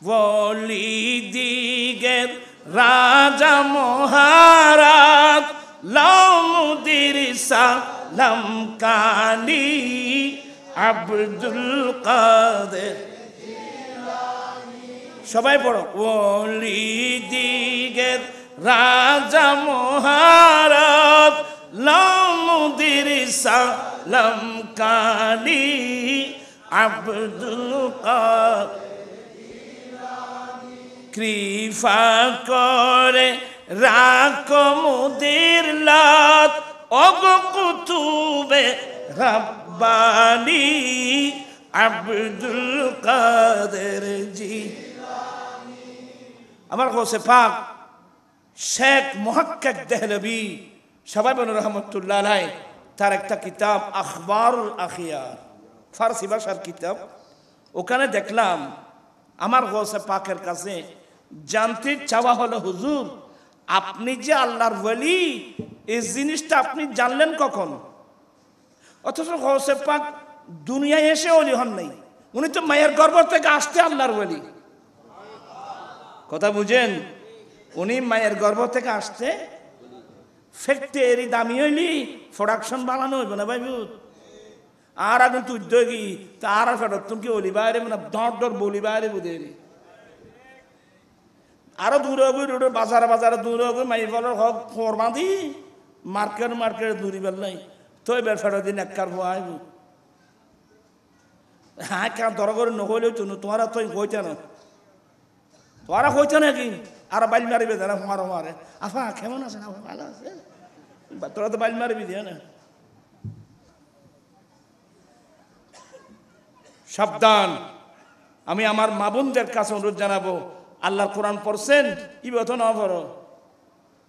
ওলি দিগের রাজা মহারাজ লাউমুদির সালাম কালি আব্দুল কাদের। সবাই পড়ো। ওলি দিগের রাজা মহারাজ লাউমুদির সালাম কালি আব্দুল কাদের। কৃপা করে রাখো মুদির লাত অগ কুতুবে রব্বানি আব্দুল কাদের জিলানী। আমার গৌসে পাক শেখ মুহাক্কিক দেহলভী সবাই বলেন রহমতুল্লাহ আলাইহি, তার একটা কিতাব আখবারুল আখিয়ার, ফারসি ভাষার কিতাব। ওখানে দেখলাম আমার গৌসে পাকের কাছে জানতে চাওয়া হলো, হুজুর আপনি যে আল্লাহর ওলি, এই জিনিসটা আপনি জানলেন কখন? অথচ গৌসে পাক দুনিয়ায় এসে ওলি হন নাই, উনি তো মায়ের গর্ভ থেকে আসতে আল্লাহর ওলি। কথা বুঝেন? উনি মায়ের গর্ভ থেকে আসতে ফ্যাক্টরি দামি হইলি প্রোডাকশন বানানো হইব না ভাই। আর এখন তুই উদ্যোগী তার ফেরত তুমি কি ওলি বাইরে মানে ডর ডর বলি বাইরে বুঝে আরো দূরে হবে রোডের বাজারে বাজারে দূরে হবে মাই বলার হক খোর বাঁধি মার্কেট দূরি বেলাই তো এবার ফেরত দিন একবার আইব। হ্যাঁ কেন দর করে নহলেও তো তোমারা তো হইতে না, তোরা হইতে নাকি আর বাইল মারিবে জানা মারো মারে। আফা কেমন আছে না ভালো আছে? তোরা তো বাইল মারিবি দিয়ে না। সাবধান, আমি আমার মা বোনদের কাছে অনুরোধ জানাবো, আল্লাহর কোরআন পড়ছেন ই বত না পড়ো,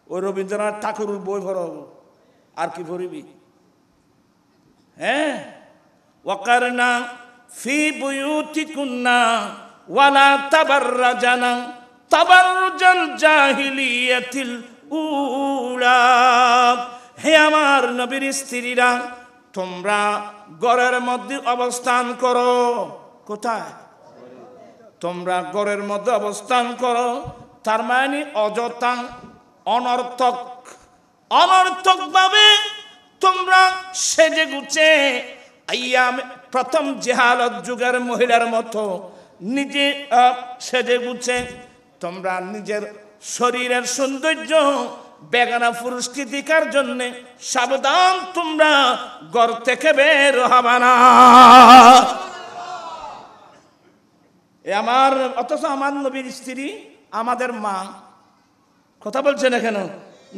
ওই রবীন্দ্রনাথ ঠাকুরের বই পড়ো আর কি পড়িবি? হ্যাঁ, ওয়াকারনা ফি বুয়ুতিকুন্না ওয়ালা তাবাররাজানা তাবাররুজাল জাহিলিয়াতিল উলা। হে আমার নবীর স্ত্রীরা, তোমরা ঘরের মধ্যে অবস্থান করো। কোথায়? তোমরা ঘরের মধ্যে অবস্থান করো, তার মানে অযথা অনর্থক ভাবে তোমরা সেজে গুছে প্রথম জেহালত যুগের মহিলার মতো নিজে সেজে গুছে তোমরা নিজের শরীরের সৌন্দর্য বেগানা পুরুষকে দেখার জন্য সাবধান, তোমরা ঘর থেকে বের হবা না। আমার অথচ আমার নবীর স্ত্রী আমাদের মা। কথা বলছেন না কেন?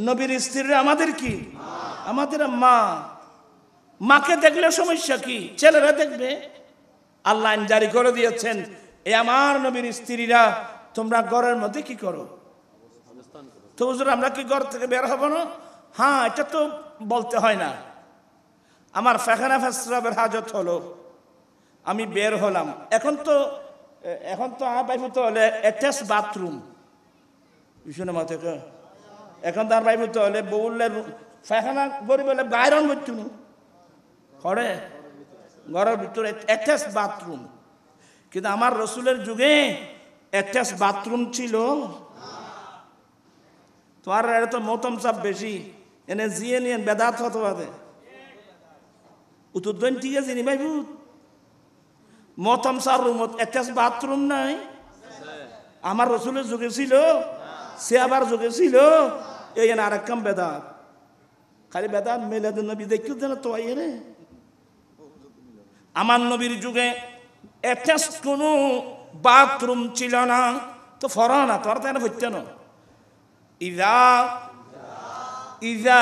নবীর স্ত্রী আমাদের কি? আমাদের মা। মাকে দেখলে সমস্যা কি? ছেলেরা দেখবে। আল্লাহ জারি করে দিয়েছেন, এ আমার নবীর স্ত্রীরা তোমরা ঘরের মধ্যে কি করো? তো হুজুর আমরা কি ঘর থেকে বের হব না? হ্যাঁ, এটা তো বলতে হয় না। আমার পায়খানা পেশাবের হাজত হলো, আমি বের হলাম। এখন তো আর পাইব তো হলে অ্যাটাচ বাথরুম পিছনে মাথে। এখন তো আর পাইব তো হলে বউলে পায়খানা করি বলে বাইরন করছু করে ঘরের ভিতরে অ্যাটাচ বাথরুম। কিন্তু আমার রসুলের যুগে অ্যাটাচ বাথরুম ছিল। তোমার এটা তো মতম চাপ বেশি, এনে জিয়ে নিয়ে বেদাত হতে পারে উত্তর ঠিক আছে নি ভাই। মতম সার রুমত অ্যাটাচ বাথরুম নাই। আমার রসুলের যুগে ছিল, সে আবার যুগে ছিল। এই আর এক কাম বেদাত, খালি বেদাত মেলে নবী দেখি না তো রে। আমার নবীর যুগে অ্যাটাচ কোনো বাথরুম ছিল না, তো ফর না তোর তাই না হচ্ছে না। ইজা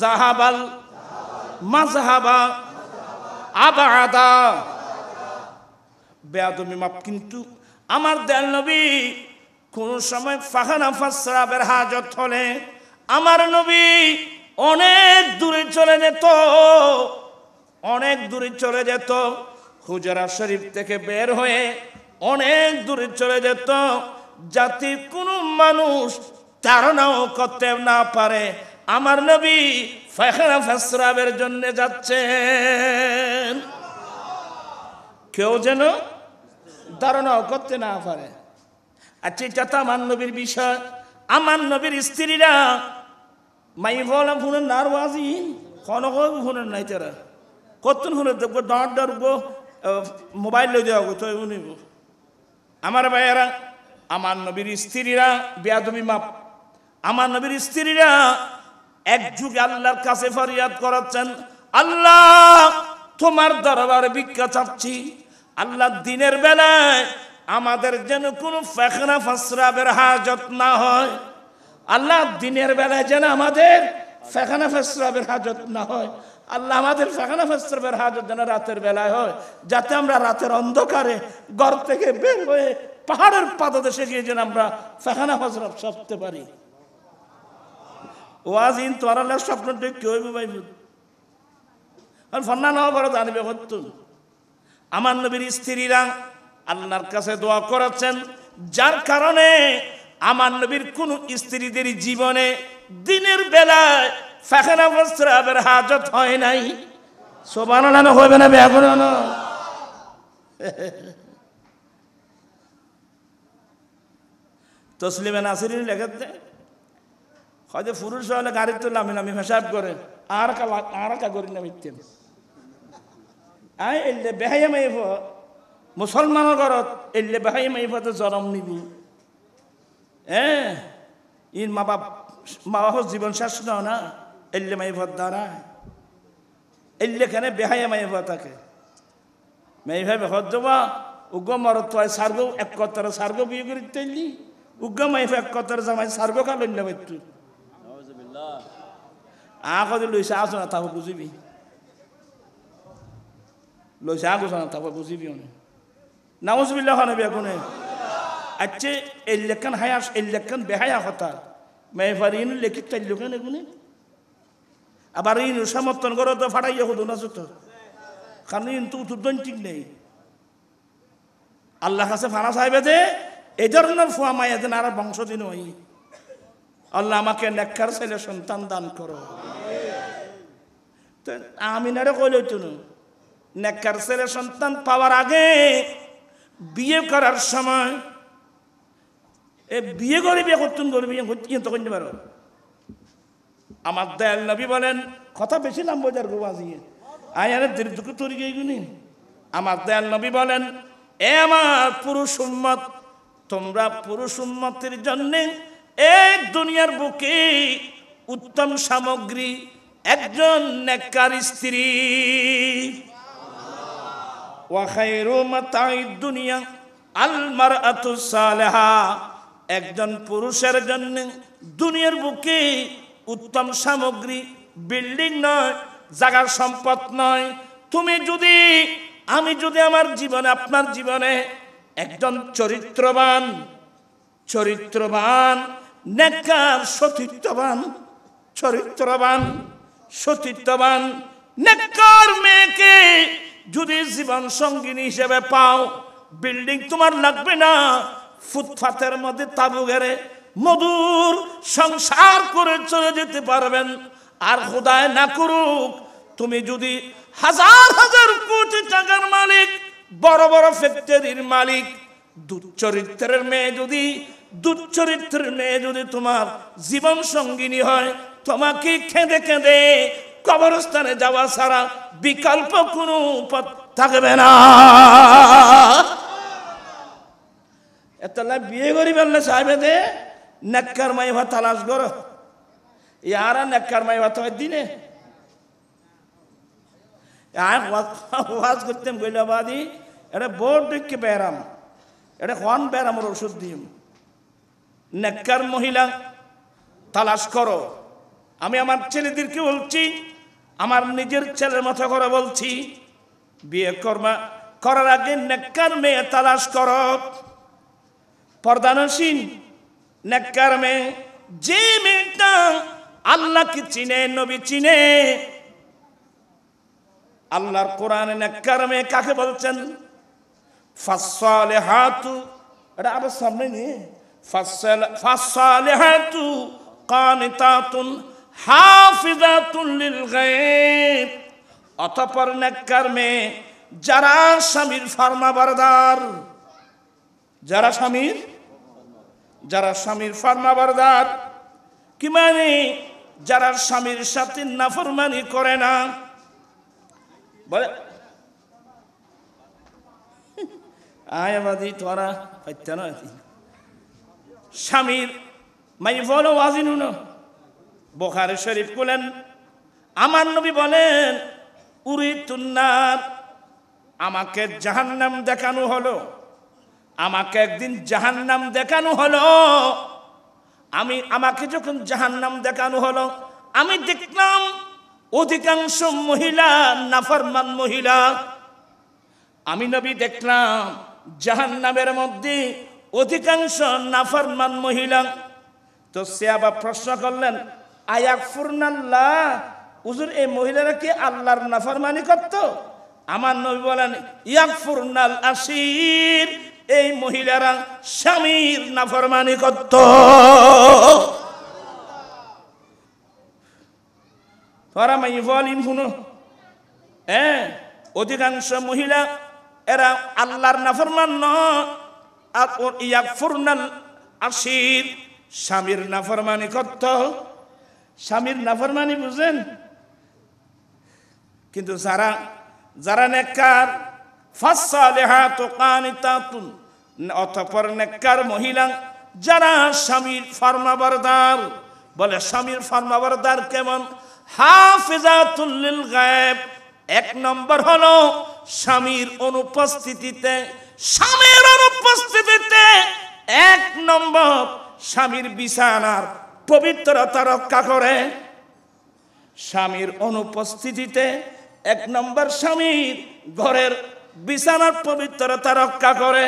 জাহাবাল মাজহাবা আবাদা বেয়াদমি মাপ। কিন্তু আমার দয়াল নবী কোন সময় ফাখানা ফাসরাবের হাজত হলে আমার নবী অনেক দূরে চলে যেত, হুজরা শরীফ থেকে বের হয়ে অনেক দূরে চলে যেত, যাতে কোনো মানুষ ধারণাও করতে না পারে আমার নবী ফাখানা ফাসরাবের জন্য যাচ্ছেন। কেউ যেন ধারণাও করতে না পারে। আচ্ছা, এটা তো আমার নবীর বিষয়। আমার নবীর স্ত্রীরা মাই বললাম শুনেন না, আর ওয়াজিন কনক শুনেন নাই, তারা কতক্ষণ শুনে দেখবো, দাঁড় ডারবো, মোবাইল লই দেওয়া তো শুনিব। আমার ভাইয়েরা, আমার নবীর স্ত্রীরা বেয়াদবি মাপ। আমার নবীর স্ত্রীরা এক যুগে আল্লাহর কাছে ফরিয়াদ করাচ্ছেন, আল্লাহ তোমার দরবারে ভিক্ষা চাচ্ছি, আল্লাহ দিনের বেলায় আমাদের যেন কোনো ফাখনা ফাসরাবের হাজত না হয়। আল্লাহ দিনের বেলায় যেন আমাদের ফাখনা ফাসরাবের হাজত না হয়। আল্লাহ আমাদের ফাখনা ফাসরাবের হাজত যেন রাতের বেলায় হয়, যাতে আমরা রাতের অন্ধকারে ঘর থেকে বের হয়ে পাহাড়ের পাদদেশে গিয়ে যেন আমরা ফাখনা ফাসরাব সারতে পারি। ওয়াজিন তোর আল্লাহ স্বপ্ন দেখতে হইবে ভাই, আর ফন্না নাও বড় জানবে হতুন। আমার নবীর স্ত্রীরা আল্লাহর কাছে দোয়া করেছেন, যার কারণে আমার নবীর কোন স্ত্রীদের জীবনে দিনের বেলায় ফাখনা ফাসরাবের হাজত হয় নাই। সুবহানাল্লাহ হইবে না বেগুন না? তসলিমে নাসিরিন লেখাতে হয়তো পুরুষ হলে গাড়ি তো নামি নামি হিসাব করে আর কা করি না মিথ্যে এলে বেহাইয়া মাইফ মুসলমানের ঘরত এলে বেহাইয়া মাইফতে জন্ম নিবি। ইন মা বাবার জীবন শেষ না এলে মাইফত দ্বারা এলে খানে বেহাইয়া মাইফ থাকে। মাইফা বেহত যাবা উগ্র মরত তো সার্গ এক কতর সার্গ বিয়ে করি তেলি উগ্র মাইফা এক কতর জামাই সার্গ কালেন না বেতু আগে লইসা আসো না তাও বুঝিবি, লইসা আগোস না তাও বুঝিবি নাউজুবিল্লাহ নবী কোনে। আচ্ছা এই লেখান হায়াস এই লেখান বেহায়া হতা মেহফার ইন লেখি তাই লোকেন এগুনে আবার ইন সমর্থন করো তো ফাটাইয়া হতো না তো, কারণ ইন তো উত্তর ঠিক নেই। আল্লাহ কাছে ফানা সাহেবে যে এই ধরনের ফুয়া মাইয়া দেন আর বংশদিন হই। আল্লাহ আমাকে নেককার ছেলে সন্তান দান করো। তো আমিনারে কইল তো নেককার ছেলে সন্তান পাওয়ার আগে বিয়ে করার সময় বিয়ে করবি কতক্ষণ করবি তো করতে পারো। আমার দয়াল নবী বলেন, কথা বেশি লাম বোঝার গোবাজিয়ে আয়ারে দীর্ঘ তৈরি গিয়ে আমার দয়াল নবী বলেন, এ আমার পুরুষ উম্মত, তোমরা পুরুষ উম্মতের জন্য এই দুনিয়ার বুকে উত্তম সামগ্রী একজন নেককার স্ত্রী। ওয়া খায়রু মাতাঈদ দুনিয়া আল মারআতু সালেহা, একজন পুরুষের জন্য দুনিয়ার বুকে উত্তম সামগ্রী বিল্ডিং নয়, জায়গার সম্পদ নয়। তুমি যদি আমি যদি আমার জীবনে আপনার জীবনে একজন চরিত্রবান নেককার সতীত্ববান নেককার মেয়েকে যদি জীবন সঙ্গিনী হিসেবে পাও, বিল্ডিং তোমার লাগবে না, ফুটপাতের মধ্যে তাবু গেড়ে মধুর সংসার করে চলে যেতে পারবেন। আর খোদায় না করুক তুমি যদি হাজার হাজার কোটি টাকার মালিক, বড় বড় ফ্যাক্টরির মালিক, দুচ্চরিত্রের মেয়ে যদি তোমার জীবন সঙ্গিনী হয়, তোমাকে কেঁদে কেঁদে কবরস্থানে যাওয়া ছাড়া বিকল্প কোনো পথ থাকবে না। এতলা বিয়ে করি বললে সাহেবে দে নেককার মাইভা তালাশ করো, ইয়ারা নেককার মাইভা তো দিনে ওয়াজ করতাম গৈলাবাদী এটা বোর্ড দেখে বেড়াম, এটা কোন বেড়ামের ওষুধ দিম। নেককার মহিলা তালাশ করো। আমি আমার ছেলেদেরকে বলছি, আমার নিজের ছেলের মতো করে বলছি, বিয়ে করার আগে নেককার মেয়ে তালাশ করো। পর্দানসীন নেককার মেয়ে, যে মেয়েটা আল্লাহকে চিনে, নবী চিনে। আল্লাহর কোরআনে নেককার মেয়ে কাকে বলছেন? ফাসসালিহাতু, এটা আবার সামনে নিয়ে ফাসসালিহাতু কানিতাতুন হাফিজাতুন লিল গায়ব। অতঃপর নেককার মেয়ে যারা স্বামীর ফরমাবরদার, যারা স্বামীর ফরমাবরদার, কি মানে যারা স্বামীর সাথে নাফরমানি করে না। বলে আয়াবাদি তোরা পাইতে না স্বামীর মাই বলো ওয়াজিনু না। বুখারী শরীফ বলেন আমার নবী বলেন উরিতুন্নার, আমাকে জাহান্নাম দেখানো হলো, আমাকে একদিন জাহান্নাম দেখানো হলো। আমাকে যখন জাহান্নাম দেখানো হলো, আমি দেখলাম অধিকাংশ মহিলা নাফরমান মহিলা। আমি নবী দেখলাম জাহান্নামের মধ্যে অধিকাংশ নাফরমান মহিলা। তো সে আবার প্রশ্ন করলেন আয়াকফুরনাল্লাহ, হুজুর এই মহিলারা কি আল্লাহর নাফরমানি করত? আমার নবী বলেন ইয়াকফুরনাল আশির, এই মহিলারা স্বামীর নাফরমানি করত। তোরা মাই বলিন শুনো, অধিকাংশ মহিলা এরা আল্লাহর নাফরমান নয়, আর ইয়াকফুরনাল আশির, স্বামীর নাফরমানি করত। স্বামীর নাফরমানি বুঝেন? কিন্তু যারা নেককার, ফাসসালিহাতু কানিতাতুন, অতঃপর নেককার মহিলা যারা স্বামীর ফরমাবরদার। বলে স্বামীর ফরমাবরদার কেমন? হাফিজাতুল লিল গায়ব, এক নম্বর হলো স্বামীর অনুপস্থিতিতে, এক নম্বর স্বামীর বিছানার পবিত্রতা রক্ষা করে। স্বামীর অনুপস্থিতিতে এক নম্বর স্বামীর ঘরের বিছানার পবিত্রতা রক্ষা করে।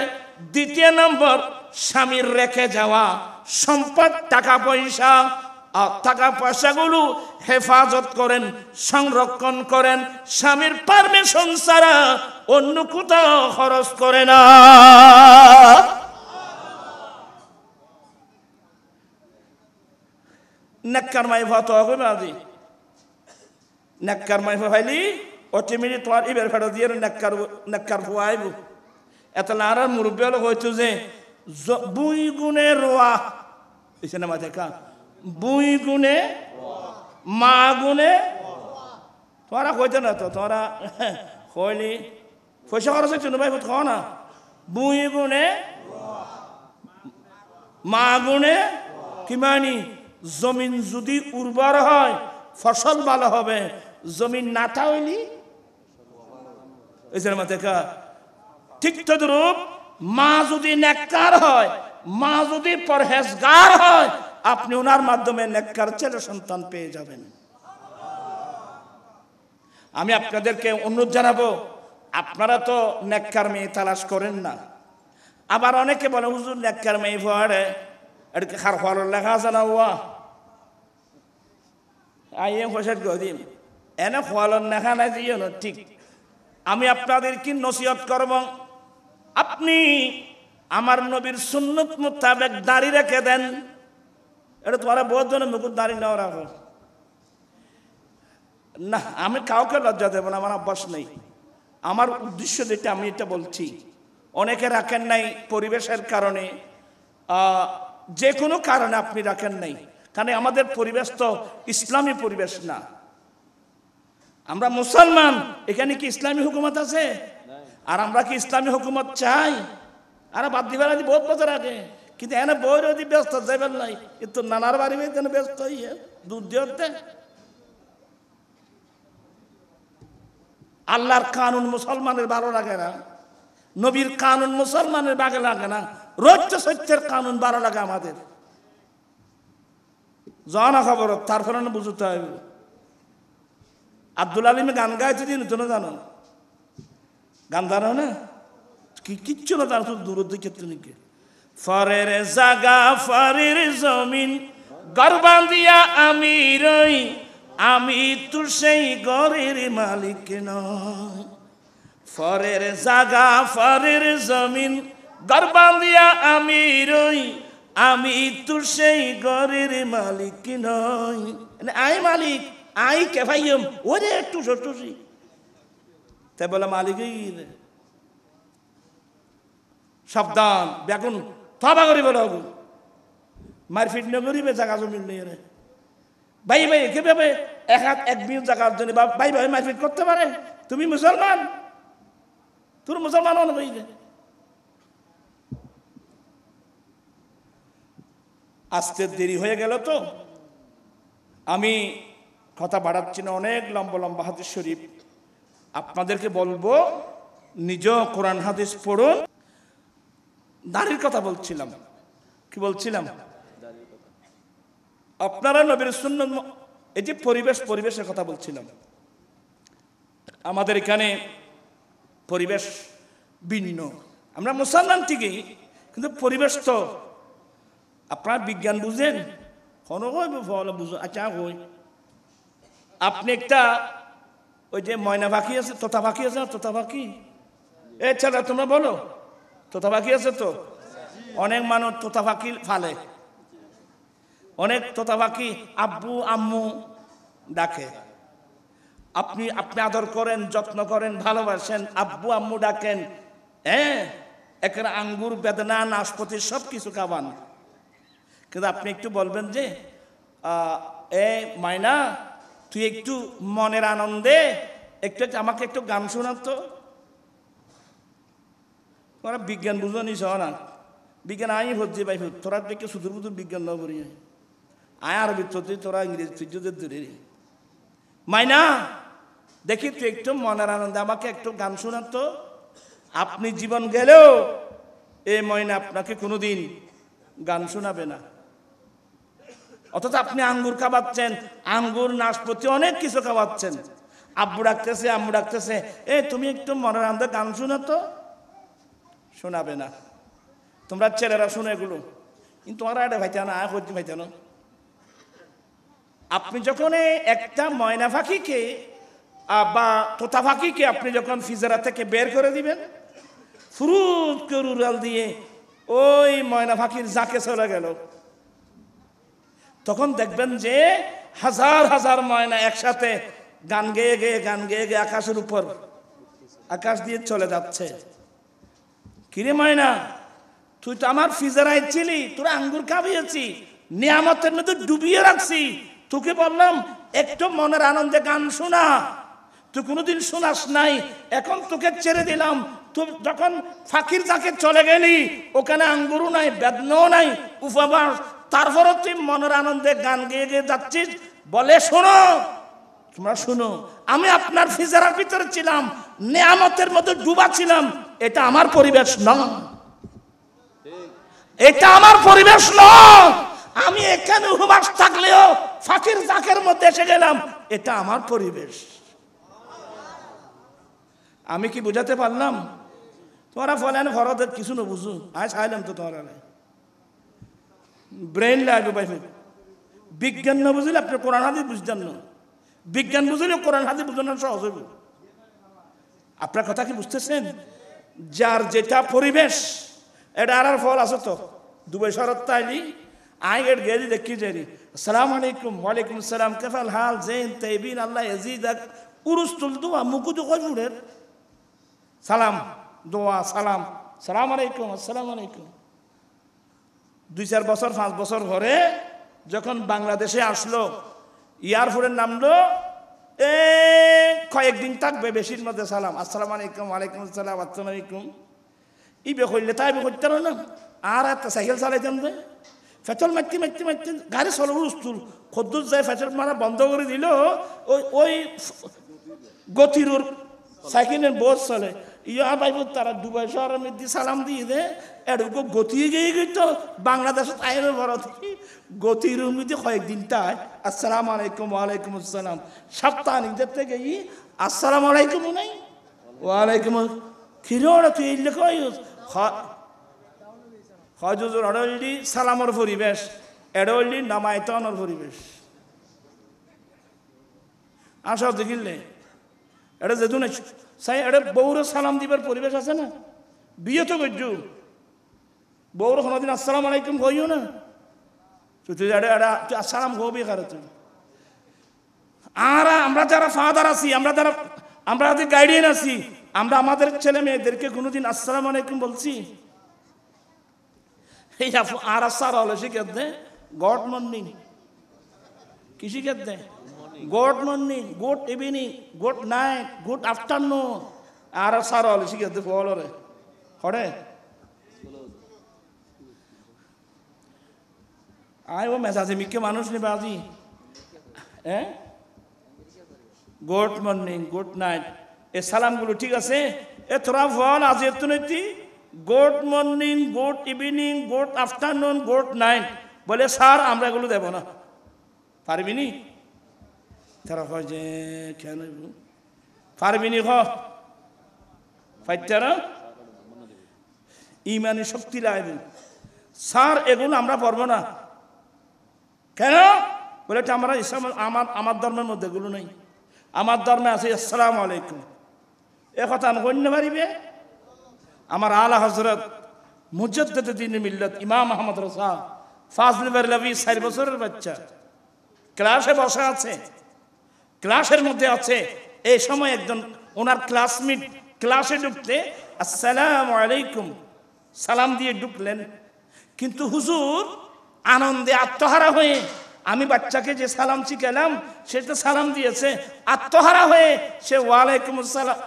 দ্বিতীয় নম্বর স্বামীর রেখে যাওয়া সম্পদ, টাকা পয়সাগুলো হেফাজত করেন, সংরক্ষণ করেন। স্বামীর পারমিশন ছাড়া অন্য কোথাও খরচ করে না। নেককার মাই ভাত হবে না দি, নেককার মাই ভাইলি অটিমিনি তোমার ইবের ফেরত দিয়ে নেককার ফুয়াইব। এত আর মুরব্বী হলো হয়তো যে বুই গুণে রোয়া এসে না মাঝে কা বুই গুণে মা গুণে, তোরা কইতে না তো, তোরা কইলি পয়সা খরচ হচ্ছে ভাই খাও না। বুই গুণে মা গুণে, কি মানি জমিন যদি উর্বর হয় ফসল ভালো হবে, জমিন না হইলি এসে মাঝে কা। ঠিক তদ্রূপ মা যদি নেককার হয়, মা যদি পরহেজগার হয়, আপনি ওনার মাধ্যমে নেককার ছেলে সন্তান পেয়ে যাবেন। আমি আপনাদেরকে অনুরোধ জানাবো, আপনারা তো নেককার মেয়ে তালাশ করেন না। আবার অনেকে বলে হুজুর নেককার মেয়ে পড়ে, এটাকে খার খোয়ার লেখা আছে না ওয়া আইএম হোসেন গদিম এনে খোয়ালন লেখা নাই দিও না। ঠিক, আমি আপনাদের কি নসিহত করব, আপনি আমার নবীর সুন্নত মোতাবেক দাড়ি রেখে দেন। এটা তোমার বহুত জনের মুকুট দাড়ি নেওয়া রাখো না। আমি কাউকে লজ্জা দেব না, আমার অভ্যাস নেই। আমার উদ্দেশ্য যেটা আমি এটা বলছি, অনেকে রাখেন নাই পরিবেশের কারণে, যে কোনো কারণে আপনি রাখেন নাই, কারণ আমাদের পরিবেশ তো ইসলামী পরিবেশ না। আমরা মুসলমান, এখানে কি ইসলামী হুকুমত আছে? আর আমরা কি ইসলামী হুকুমত চাই? আর বাদ দিবার বহুত বছর আগে, কিন্তু এনে বইর অতি ব্যস্ত যাইবার নাই, কিন্তু নানার বাড়ি ব্যস্ত হইয়ে দুধ দিতে। আল্লাহর কানুন মুসলমানের ভালো লাগে না, নবীর কানুন মুসলমানের ভালো লাগে না, রক্ত সত্যের কানুন ভালো লাগে আমাদের। জানা খবর তারপরে বুঝতে হবে। আব্দুল আলিমে গান গাইতে দিন তো না, জানো গান জানো না? কিচ্ছু না জানো, শুধু দূর দিকে তুমি ফরের জাগা ফরের জমিন ঘর বাঁধিয়া আমি রই, আমি তো সেই ঘরের মালিক নয়। ফরের জাগা ফরের জমিন ঘর বাঁধিয়া আমি রই, আমি তো সেই ঘরের মালিক নই। আই মালিক আই কে ভাইম ওরে একটু তাই বলে মালিক সাবধান বেগুন তবা করিব লাগু মারপিট নগরিবে জায়গা জমি নিয়ে রে ভাই ভাই কিভাবে এক হাত এক বিল জায়গার জন্য ভাই ভাই মারপিট করতে পারে? তুমি মুসলমান, তোর মুসলমান অনুযায়ী আসতে দেরি হয়ে গেল। তো আমি কথা বাড়াচ্ছি না, অনেক লম্বা লম্বা হাদিস শরীফ আপনাদেরকে বলবো, নিজ কোরআন হাদিস পড়ুন। দাড়ির কথা বলছিলাম, কি বলছিলাম? আপনারা নবীর সুন্নাত, এই যে পরিবেশের কথা বলছিলাম। আমাদের এখানে পরিবেশ ভিন্ন, আমরা মুসলমান ঠিকই, কিন্তু পরিবেশ তো আপনার বিজ্ঞান বুঝেন, কোনো বুঝুন। আচ্ছা হই আপনি একটা ওই যে ময়না পাখি আছে, তোতা পাখি আছে, তোতা পাখি এছাড়া তোমরা বলো তোতা পাখি আছে তো, অনেক মানুষ তোতা পাখি ফালে, অনেক তোতা পাখি আব্বু আম্মু ডাকে। আপনি আদর করেন, যত্ন করেন, ভালোবাসেন, আব্বু আম্মু ডাকেন, হ্যাঁ এখানে আঙ্গুর বেদনা নাশপাতি সব কিছু খাওয়ান। কিন্তু আপনি একটু বলবেন যে এ মাইনা তুই একটু মনের আনন্দে একটু আমাকে একটু গান শোনাতো। তোরা বিজ্ঞান বুঝো নিস না, বিজ্ঞান আমি হচ্ছে ভাই, তোরা দেখে সুদূর বুদুর বিজ্ঞান না করি, আয় আরবি তো তোরা ইংরেজি তুই দূরে মাইনা দেখি তুই একটু মনের আনন্দে আমাকে একটু গান শোনাতো। আপনি জীবন গেলেও এই ময়না আপনাকে কোনোদিন গান শোনাবে না। অথচ আপনি আঙ্গুর খাওয়াচ্ছেন, আঙ্গুর নাশপাতি অনেক কিছু খাওয়াচ্ছেন, আব্বু ডাকতেছে আম্মু ডাকতেছে, তুমি একটু মনের আনন্দে গান শোনাতো, শোনাবে না। তোমরা ছেলেরা শোনো এগুলো, কিন্তু তোমরা এটা ভাইতে না হচ্ছে ভাইতে না। আপনি যখন একটা ময়না পাখিকে বা তোতা পাখিকে আপনি যখন ফিজারা থেকে বের করে দিবেন, ফুরুত করে উড়াল দিয়ে ওই ময়না পাখির জাকে চলে গেল, তখন দেখবেন যে হাজার হাজার ময়না একসাথে গান গেয়ে গেয়ে আকাশের উপর আকাশ দিয়ে চলে যাচ্ছে। কিরে ময়না, তুই তো আমার ফিজারায় ছিলি, তোরা আঙ্গুর খাবিয়েছি, নিয়ামতের মধ্যে ডুবিয়ে রাখছি, তোকে বললাম একটু মনের আনন্দে গান শোনা, তুই কোনোদিন শোনাস নাই, এখন তোকে ছেড়ে দিলাম। তুই যখন ফাঁকির জাকে চলে গেলি, ওখানে আঙ্গুরও নাই, বেদনাও নাই, উপবাস, তারপরও তুই মনের আনন্দে গান গেয়ে যাচ্ছিস। বলে শোনো, তোমরা শোনো, আমি আপনার ফিজারার ভিতরে ছিলাম, নিয়ামতের মধ্যে ডুবা ছিলাম, এটা আমার পরিবেশ নয়, এটা আমার পরিবেশ নয়। আমি এখানে উপবাস থাকলেও ফাঁকির জাকের মধ্যে এসে গেলাম, এটা আমার পরিবেশ। আমি কি বুঝাতে পারলাম? তোমরা বলেন ভরতের কিছু না বুঝু, আজ চাইলাম তো তোমরা ব্রেন লাগবে ভাই, বিজ্ঞান না বুঝলে আপনি কোরআন হাদিস বুঝতেন না, বিজ্ঞান বুঝলে কোরআন হাদিস বুঝানো সহজ হইব। আপনার কথা কি বুঝতেছেন? যার যেটা পরিবেশ, এটা আর ফল আছে তো। দুবাই শরৎ তাইলি আই এর গেলি দেখি যারি, আসসালামু আলাইকুম, ওয়ালাইকুম আসসালাম, কেফাল হাল, জেন তাইবিন, আল্লাহ ইয়াজিদাক, উরুস্তুল দোয়া মুকুদু কজুরের সালাম দোয়া সালাম, সালাম আলাইকুম, আসসালামু আলাইকুম। 2-4 বছর 5 বছর পরে যখন বাংলাদেশে আসলো, এয়ারপোর্টের নামলো, কয়েকদিন থাকবে, বেশির মধ্যে সালাম, আসসালামু আলাইকুম, ওয়ালাইকুম আসসালাম, আসসালামু আলাইকুম। ইবে করলে তাই করতে পারো না। আর একটা সাইকেল চালাইতাম যে পেট্রোল মারতে গাড়ি চলো উস্তুল খদ্দুর যায়, পেট্রোল মারা বন্ধ করে দিল, ওই গতির সাইকেলের বোঝ চলে। ইয়া ভাইব তারা দুবাই শহরের মধ্যে সালাম দিয়ে দে, এটুকু গতি গিয়ে গেত বাংলাদেশে আইন বড় গতির মধ্যে কয়েকদিন তাই আসসালামু আলাইকুম, ওয়ালাইকুম আসসালাম। সপ্তাহ নিজের থেকে আসসালামু আলাইকুম নাই, ওয়ালাইকুম খিরোড়া তুই এই লেখ হজুর অডলি সালামর পরিবেশ, এডলি নামায়তনের পরিবেশ। আসা দেখিলে এটা যেহেতু না সাই এটা বউরে সালাম দিবার পরিবেশ আছে না, বিয়ে তো করছু বউর কোনোদিন আসসালাম আলাইকুম কইও না, তুই তুই আসসালাম হবি কারো তুই। আর আমরা যারা ফাদার আছি, আমরা যাদের গাইডিয়ান আছি, আমরা আমাদের ছেলে মেয়েদেরকে কোনোদিন আসসালাম আলাইকুম বলছি? এই আর সার হলে শিখে দে গুড মর্নিং, কি শিখে দে good morning, good evening, good night, good afternoon. আর সার হলে শিখে দে ফলরে হরে আয় ও মেজাজে মিকে মানুষ নেবে আজি। হ্যাঁ, গুড মর্নিং, গুড নাইট, এ সালামগুলো ঠিক আছে। এ তোরা বল আজ এত নৈতি good morning, good evening, good afternoon, good night বলে স্যার আমরা এগুলো দেব না, পারবি নি? তারা হয় যে কেন পারবি নি? ফাইটারা ইমানি শক্তি লাগবে। স্যার এগুলো আমরা পারবো না। কেন বলে আমরা ইসলাম আমার ধর্মের মধ্যে এগুলো নেই। আমার ধর্মে আছে আসসালামু আলাইকুম। এ কথা আমি কইতে পারিবে? আমার আলা হযরত মুজাদ্দিদ দ্বীন মিল্লাত ইমাম আহমদ রজা ফাজল বেরলভী 4 বছরের বাচ্চা ক্লাসে বসা আছে, ক্লাসের মধ্যে আছে। এই সময় একজন ওনার ক্লাসমেট ক্লাসে ঢুকতে আসসালামু আলাইকুম সালাম দিয়ে ঢুকলেন, কিন্তু হুজুর আনন্দে আত্মহারা হয়ে, আমি বাচ্চাকে যে সালাম শিখালাম সে তো সালাম দিয়েছে, আত্মহারা হয়ে সে ওয়ালাইকুম আসসালাম,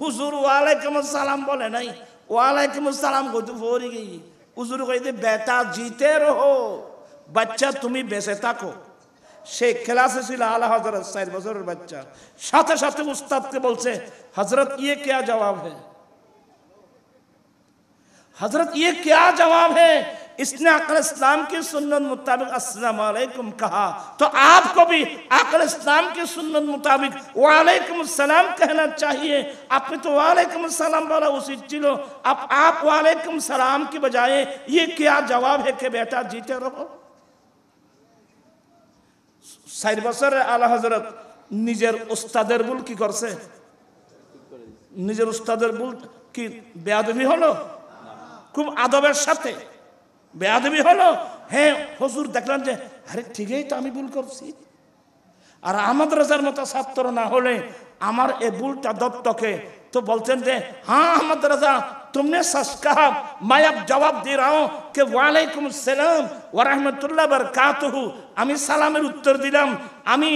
হুজুর ওয়ালাইকুম আসসালাম বলে নাই, ওয়ালাইকুম আসসালাম কইতে ভরে গই। হুজুর কইতে বেটা জিতে রহো, বাচ্চা তুমি বেঁচে থাকো। সে ক্লাসে ছিল আলা হযরত 4 বছরের বাচ্চা, সাথে সাথে উস্তাদকে বলছে হযরত ये क्या जवाब है, हजरत ये क्या जवाब है? इसने अक़ल इस्लाम की सुन्नत मुताबिक अस्सलाम वालेकुम कहा, तो आपको भी अक़ल इस्लाम की सुन्नत मुताबिक वालेकुम सलाम कहना चाहिए। आपने तो वालेकुम सलाम बोला उसी चिलो, अब आप वालेकुम सलाम की बजाय ये क्या जवाब है कि बेटा जीते रहो। 4 বছরের আলা হযরত নিজের উস্তাদের ভুল কি করছে? নিজের উস্তাদের ভুল কি বেয়াদবি হলো? খুব আদবের সাথে বেয়াদবি হলো। হ্যাঁ হুজুর দেখলাম যে আরে ঠিকই তো আমি ভুল করছি। আর আহমদ রাজার মতো ছাত্র না হলে আমার এই ভুলটা দত্তকে तो बोलते थे हाँ अहमद रजा तुमने सच कहा, मैं अब जवाब दे रहा हूँ कि वालेकुम सलाम व रहमतुल्लाह बरकातुहू। আমি সালামের উত্তর দিলাম, আমি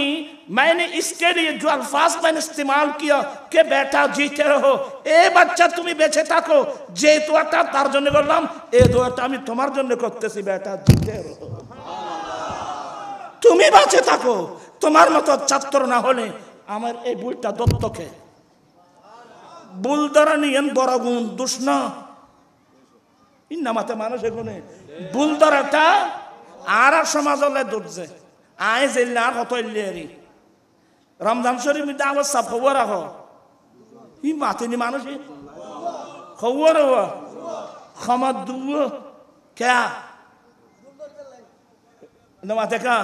मैंने इसके लिए जो अल्फाज मैंने इस्तेमाल किया कि बेटा जीते रहो, এ বাচ্চা তুমি বেঁচে থাকো, যে দোয়াটা তার জন্য করলাম এই দোয়াটা আমি তোমার জন্য করতেছি, বেটা জিতে রহো, তুমি বেঁচে থাকো। তোমার মতো ছাত্র না হলে আমার এই ভুলটা দত্তকে ভুল ধরা নিয়েন বড় গুণ দোষ না, ইন্নামাতে মানুষ এগুনে ভুল ধরাটা আর সমাজ হলে দৌড়ছে আয় জেলে আর কত এলি রমজান শরীফ মিটা আমার সাপ খবর রাখো ই মাতেনি মানুষ খবর ক্ষমা দুব কে মাতে কা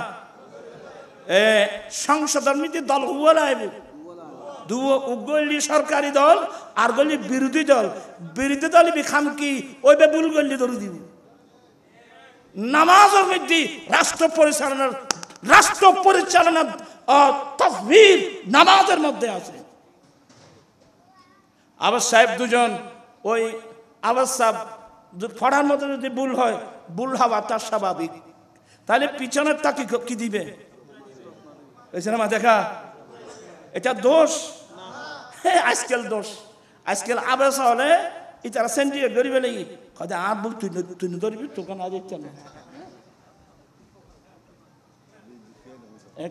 সংসদের মিটি দল হুয়ার আইব দুও উগলি সরকারি দল আর গলি বিরোধী দল, বিরোধী দল বিখাম কি ওই বে ভুল গলি ধরে দিব। নামাজের মধ্যে রাষ্ট্র পরিচালনার তাকবীর নামাজের মধ্যে আছে। আবার সাহেব দুজন ওই আবার সাহেব পড়ার মধ্যে যদি ভুল হয়, ভুল হওয়া তার স্বাভাবিক, তাহলে পিছনের তাকে কি দিবে? মা দেখা এটা দোষ, আজকাল দোষ, আজকাল আবেশ হলে ইতারা সেন্টিয়ে ধরিবে লাগি কথা আর বল তুই ধরবি তোকে না দেখতে না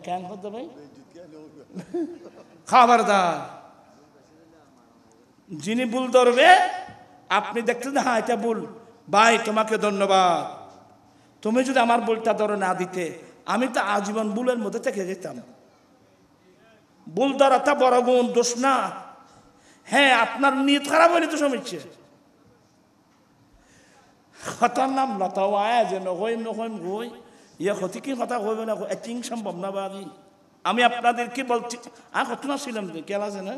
কেন করতে ভাই খবরদার। যিনি ভুল ধরবে আপনি দেখতেন হ্যাঁ এটা ভুল, ভাই তোমাকে ধন্যবাদ, তুমি যদি আমার ভুলটা ধরে না দিতে আমি তো আজীবন ভুলের মধ্যে থেকে যেতাম। ভুল ধরাটা বড় গুণ দোষ না। হ্যাঁ আপনার নিয়ত খারাপ হলে তো সমস্যা। কথার নাম লতাও আয়া যে নকইম নকইম গই ইয়ে ক্ষতি কি কথা কইবে না এটিং সম্ভব না বাকি। আমি আপনাদেরকে বলছি আর কত না ছিলাম যে কেলা আছে না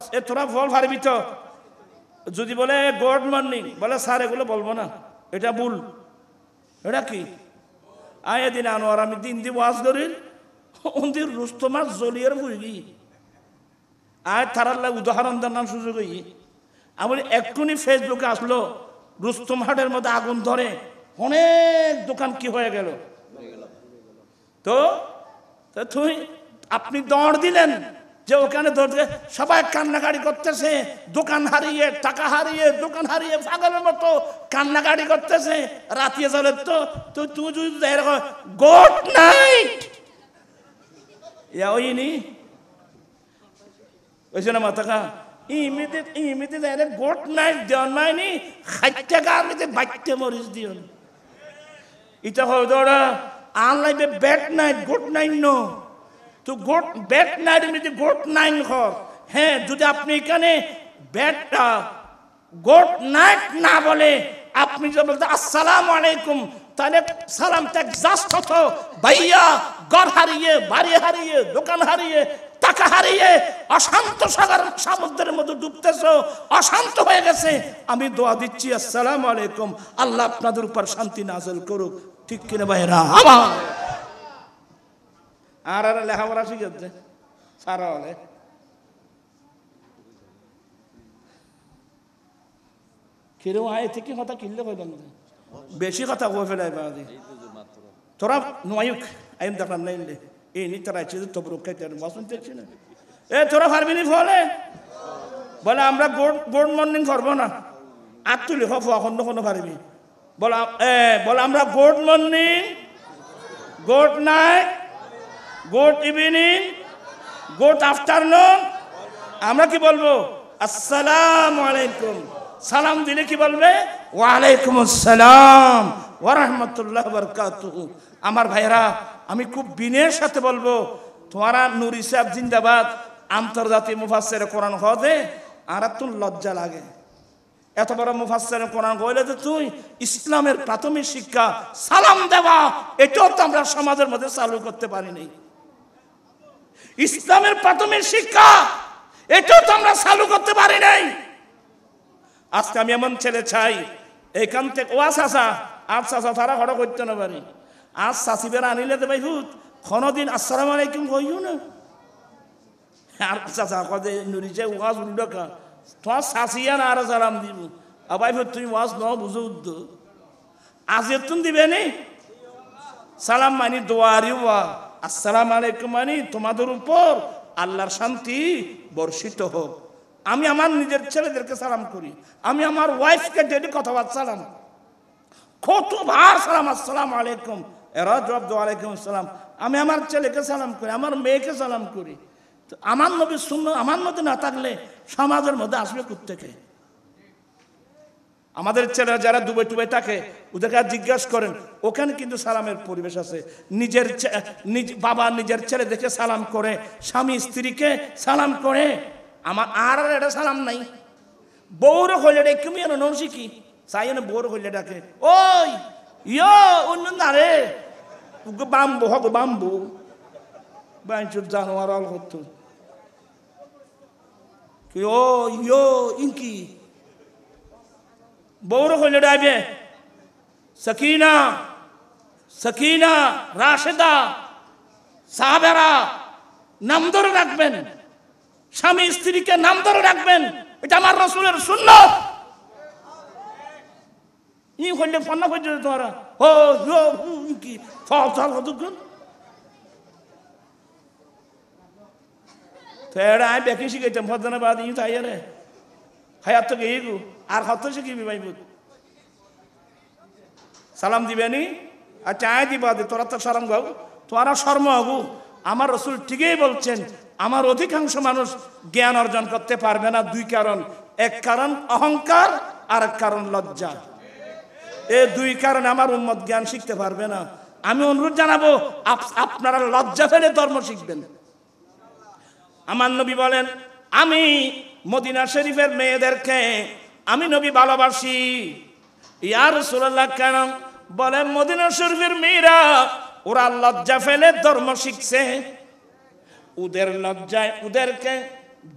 এ তোরা ফল পারবি তো, যদি বলে গুড মর্নিং বলে স্যার এগুলো বলবো না, এটা ভুল, এটা কি আয় দিন আনোয়ার আমি দিন দিব ওয়াজ করিল ওদের রুস্তমার জলিয়ার বুঝি আর তারার উদাহরণ দেওয়ার নাম সুযোগ হই। আমি এক্ষুনি ফেসবুকে আসলো রুস্তম হাটের মধ্যে আগুন ধরে অনেক দোকান কি হয়ে গেল। তো তুই আপনি দৌড় দিলেন যে ওখানে ধরতে সবাই কান্নাকাটি করতেছে, দোকান হারিয়ে, টাকা হারিয়ে, দোকান হারিয়ে পাগলের মতো কান্নাকাটি করতেছে, রাতিয়ে চলে। তো তুই যদি এরকম গুড নাইট ওইনি ওইছে না মাথা খা ইমিতে গুড নাইট দেওয়ান নাইনি খাইতে গামিতে বাইতে মরিচ দিও এটা হয়তো ওরা আনলাইবে bad night good night no তো গুড ব্যাড নাইট এমনিতে গুড নাইট ঘর। হ্যাঁ, যদি আপনি এখানে ব্যাডটা গুড নাইট না বলে আপনি যদি বলতে আসসালামু আলাইকুম, তাহলে সালামটা জাস্ট হতো ভাইয়া ঘর হারিয়ে, বাড়ি হারিয়ে, দোকান হারিয়ে, টাকা হারিয়ে অশান্ত সাগর সমুদ্রের মধ্যে ডুবতেছ, অশান্ত হয়ে গেছে, আমি দোয়া দিচ্ছি আসসালামু আলাইকুম, আল্লাহ আপনাদের উপর শান্তি নাযিল করুক। ঠিক কিনা ভাইরা আমার? আর লেখাপড়া শিখেছে সারা হলে কিরম আয় থেকে কথা কিনলে কইলাম বেশি কথা কয়ে ফেলাই বাদি তোরা নয়ুক আইন দেখলাম নাই এই নি তোরা আছে তো ব্রোকাই তের মাসুন দেখছি না। তোরা পারবি নি বলে আমরা গুড মর্নিং করবো না, আর তুই লিখ এখন কোনো পারবি বলে আমরা good morning, good night, good evening, good afternoon, আমরা কি বলবো আসসালামু আলাইকুম। সালাম দিলে কি বলবে ওয়ালাইকুম আসসালাম ওয়া রাহমাতুল্লাহি ওয়া বারাকাতুহু। আমার ভাইরা, আমি খুব বিনয়ের সাথে বলবো, তোমারা নুরি সাহেব জিন্দাবাদ আন্তর্জাতিক মুফাসসির কোরআন হদে আর তো লজ্জা লাগে। এত বড় মুফাসসির কোরআন কইলে যে তুই ইসলামের প্রাথমিক শিক্ষা সালাম দেওয়া, এটাও তো আমরা সমাজের মধ্যে চালু করতে পারি নাই। ইসলামের প্রাথমিক শিক্ষা এটাও তো আমরা চালু করতে পারি নাই। আজকে আমি এমন ছেলে চাই এখান থেকে ওয়া চাচা আর চাচা তারা ঘর করতে না পারি, আজ চাষিবের আনিলে তো ভাই হুত কোনদিন আসসালামু আলাইকুম কইও না। আর চাচা কদে নুরি যে ওয়াজ উল্টো কা তোমার চাষিয়া না আর সালাম দিব আবাই তুমি ওয়াজ ন বুঝো উদ্দ আজ এতুন দিবে নি সালাম মানি দোয়ারি ওয়া আসসালামু আলাইকুম মানি তোমাদের উপর আল্লাহর শান্তি বর্ষিত হোক। আমি আমার নিজের ছেলেদেরকে সালাম করি, আমি আমার ওয়াইফকে ডেলি কথাবার্তা সালাম, কতবার সালাম আসসালামু আলাইকুম, এরা জবাব দো আলাইকুম আসসালাম। আমি আমার ছেলেকে সালাম করি, আমার মেয়েকে সালাম করি। তো আমার নবীর সুন্নাত আমার মধ্যে না থাকলে সমাজের মধ্যে আসবে কোত্থেকে? আমাদের ছেলেরা যারা দুবাই টুবাই থাকে ওদেরকে জিজ্ঞাসা করেন, ওখানে কিন্তু সালামের পরিবেশ আছে। নিজের বাবা নিজের ছেলে দেখে সালাম করে, স্বামী স্ত্রীকে সালাম করে। আমার আর এটা সালাম নাই। বউরে হইলে ডাকে তুমি এনে নন শিখি চাই না, বউরে হইলে ডাকে ওই ইয়ো অন্য না রে বাম্বু হক বাম্বু বাইচুর জানোয়ার অল হতো কি ও ইয়ো ইনকি বউরে হইলে ডাকবে সকিনা, সকিনা, রাশেদা, সাহাবেরা নাম ধরে রাখবেন, স্বামী স্ত্রীকে নাম ধরে রাখবেন। এটা আমার রাসূলের সুন্নাত। ই হইলে ফন্না হইছে তোরা ও ইয়ো কি ফল হতগুন তেরা আই বেশি শিখাইতাম ফদনা বাদ ই তাই রে হায়াত তো গেইগু আর হত শিখিবি ভাইবুত সালাম দিবেনি আর চাই দিবা দে তোরা তো শরম গাও, তোরা শর্ম হবু। আমার রাসূল ঠিকই বলছেন, আমার অধিকাংশ মানুষ জ্ঞান অর্জন করতে পারবে না দুই কারণ, এক কারণ অহংকার আর এক কারণ লজ্জা। এই দুই কারণে আমার উম্মত জ্ঞান শিখতে পারবে না। আমি অনুরোধ জানাবো আপনারা লজ্জা ফেলে ধর্ম শিখবেন। আমার নবী বলেন, আমি মদিনা শরীফের মেয়েদেরকে আমি নবী ভালোবাসি। ইয়া রাসূলুল্লাহ কেন? বলেন মদিনা শরীফের মেয়েরা ওরা লজ্জা ফেলে ধর্ম শিখছে, ওদের লজ্জায় ওদেরকে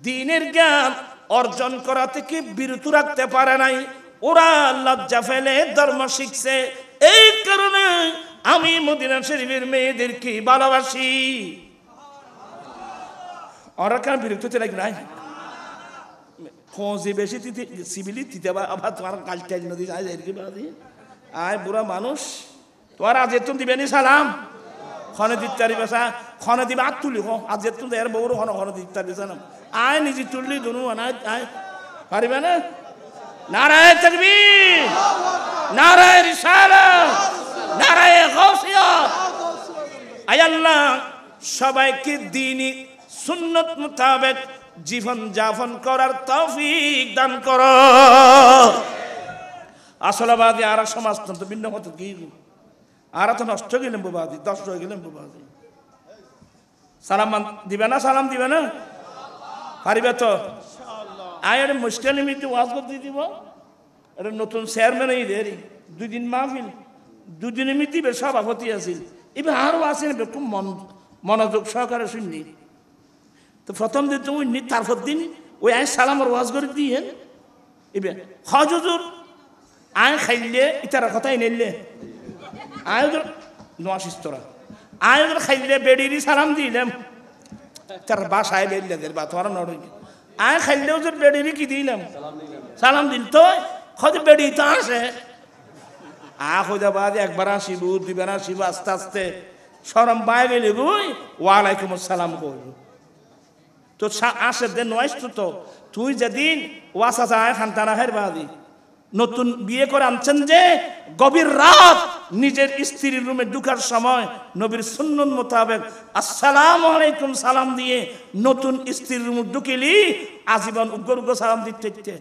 দ্বীনের জ্ঞান অর্জন করা থেকে বিরত রাখতে পারে নাই, ওরা লজ্জা ফেলে ধর্ম শিখছে। এই কারণে আমি মদিনা শরীফের মেয়েদেরকে ভালোবাসি। ওরা কেন বিরক্ত হতে লাগে নাই? ফৌজি বেশি সিভিলি দিতে আবার তোমার কালটাই নদী আয় এরকি বাদি আয় বুড়া মানুষ তোমার আজ এতুন দিবেনি সালাম খনে দিতারি বেসা খনে দিবে আর তুলি আজ এতুন এর বউর খনে দিতারি সালাম আয় নিজে তুললি দুনু আনায় আয় পারিবে না নারায়ে তাকবীর নারায়ে রিসালাত নারায়ে গাউসিয়ত আয় আল্লাহ সবাইকে দ্বীনি সুন্নত মোতাবেক জীবন যাপন করার তৌফিক দান করো আসলে বাদী আর সমাজতন্ত্র ভিন্ন মতো কি আর তো নষ্ট গেলেন বাদী নষ্ট হয়ে গেলেন বাদী সালাম দিবে না সালাম দিবে না পারিবে তো আয়ের মুশকিল নিমিত্তে ওয়াজ করতে দিব এটা নতুন চেয়ারম্যান এই দেরি 2 দিন মাহফিল 2 দিনের মিতিবে সভাপতি আছিল এবার আরও আছেন খুব মনোযোগ সহকারে শুননি তো প্রথম দিন তুমি তারপর দিন ওই আয় সালামের ওয়াজ করে দিয়ে এবার হজুর আয় খাইলে ইতারা কথাই নিলে আয় ওদের নশিস্তরা আয় ওদের খাইলে বেড়িরি সালাম দিলাম তার বাসায় বেরিয়ে বা তোমার নড়ি আয় খাইলে ওদের বেড়িরি কি দিলাম সালাম দিল তো খোঁজ বেড়ি তো আসে খোঁজাবাদ একবার আসিব 2 বার আসিব আস্তে আস্তে সরম পায়ে গেলে বুই ওয়ালাইকুম আসসালাম করবো তো আসে দেন নয়স তো তুই যেদিন ওয়াসা যায় খানতানা হের বাদি নতুন বিয়ে করে আনছেন যে গভীর রাত নিজের স্ত্রীর রুমে ঢুকার সময় নবীর সুন্নত মোতাবেক আসসালামু আলাইকুম সালাম দিয়ে নতুন স্ত্রীর রুমে ঢুকিলি আজীবন উগ্র সালাম দিতে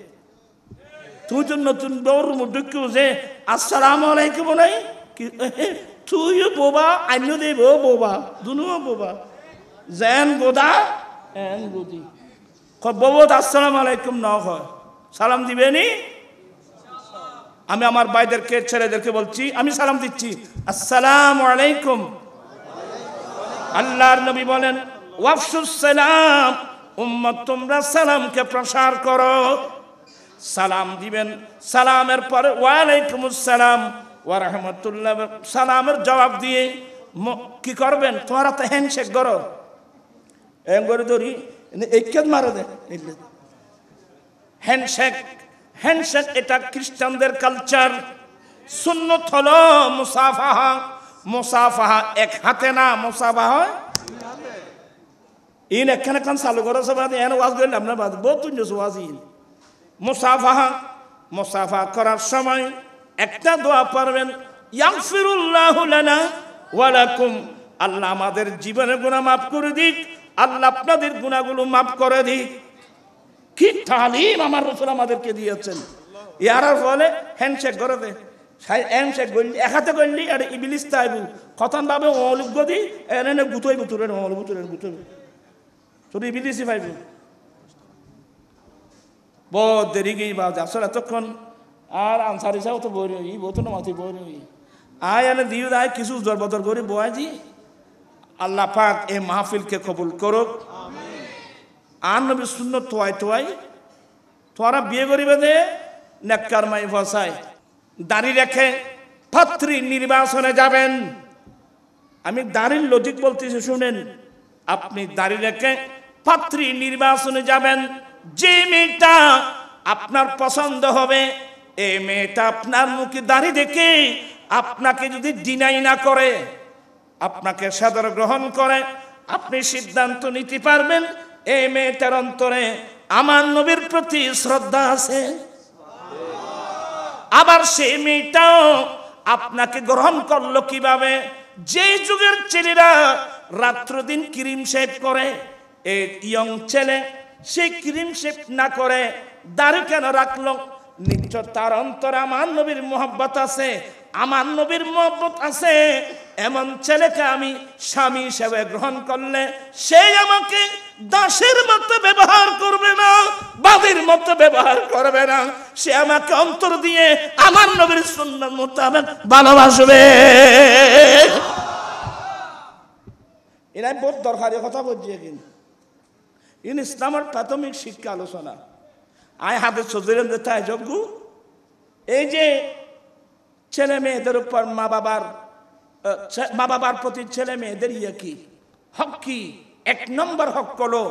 তুই তো নতুন বউর রুমে ঢুকিও যে আসসালামু আলাইকুম নাই তুইও বোবা আন্য দেব বোবা দুনুও বোবা জেন গোদা এন গোদি বহুত আসসালামু আলাইকুম ন হয় সালাম দিবেনি আমি আমার ভাইদেরকে ছেলেদেরকে বলছি আমি সালাম দিচ্ছি আসসালামু আলাইকুম আল্লাহর নবী বলেন ওয়াফশুস সালাম উম্মত তোমরা সালামকে প্রসার করো সালাম দিবেন সালামের পরে ওয়ালাইকুমুস সালাম ওয়া রাহমাতুল্লাহ সালামের জবাব দিয়ে কি করবেন তোমরা তো হ্যান্ডশেক করো এম করে ধরি এইকেত মারা দে হ্যান্ডশেক হ্যান্ডশেক এটা খ্রিস্টানদের কালচার সুন্নত হলো মুসাফাহা মুসাফাহা এক হাতে না মুসাফাহা ইন একখানে কান চালু করো সব এন ওয়াজ করলে আপনার বাদ বহুত ওয়াজ ইন মুসাফাহা মুসাফা করার সময় একটা দোয়া পড়বেন ইয়াগফিরুল্লাহু লানা ওয়া লাকুম আল্লাহ আমাদের জীবনের গুনাহ মাফ করে দিক আল্লাহ আপনাদের গুনাহগুলো মাফ করে দিক কি তালিম আমার রাসূল আমাদেরকে দিয়েছেন ইয়ার ফলে হ্যান্ডশেক করে দে হ্যান্ডশেক করলি এক হাতে করলি আর ইবলিস তাইবু কতন ভাবে অলুক গদি এনে গুতই বুতুরে অল বুতুরে গুতই তোর ইবলিসই পাইবু বহুত দেরি গই বা আসলে এতক্ষণ আর আনসার হিসাব তো বই রই বহুত না মাথি বই রই আয় এনে দিও আয় কিছু জোর বদর করে বয়াজি আল্লাহ পাক এই মাহফিলকে কবুল করুক আমিন আর নবী সুন্নত তোয়াই তোরা বিয়ে করিবে দে নেককার মাই ফসায় দাড়ি রেখে পাত্রী নির্বাচনে যাবেন আমি দাড়ির লজিক বলতেছি শুনেন আপনি দাড়ি রেখে পাত্রী নির্বাচনে যাবেন যে মেয়েটা আপনার পছন্দ হবে এই মেয়েটা আপনার মুখে দাড়ি দেখে আপনাকে যদি ডিনাই না করে আপনাকে সাদর গ্রহণ করে আপনি সিদ্ধান্ত নিতে পারবেন এই মেয়েটার অন্তরে আমার নবীর প্রতি শ্রদ্ধা আছে আবার সেই মেয়েটাও আপনাকে গ্রহণ করলো কিভাবে যে যুগের ছেলেরা রাত্র দিন ক্রিম শেভ করে এই ইয়ং ছেলে সে ক্রিম শেভ না করে দাড়ি কেন রাখলো নিশ্চয় তার অন্তরে আমার নবীর মোহব্বত আছে আমার নবীর মোহব্বত আছে এমন ছেলেকে আমি স্বামী হিসেবে গ্রহণ করলে সে আমাকে দাসের মতো ব্যবহার করবে না বাদীর মতো ব্যবহার করবে না সে আমাকে অন্তর দিয়ে আমার নবীর সুন্নাত মোতাবেক ভালোবাসবে এরাই বহুত দরকারি কথা বলছি কিন্তু ইন ইসলামের প্রাথমিক শিক্ষা আলোচনা আয় হাতে সজরেন তাই যজ্ঞ এই যে ছেলে মেয়েদের উপর মা বাবার প্রতি ছেলে মেয়েদের ইয়ে কি হক কি 1 নম্বর হক হলো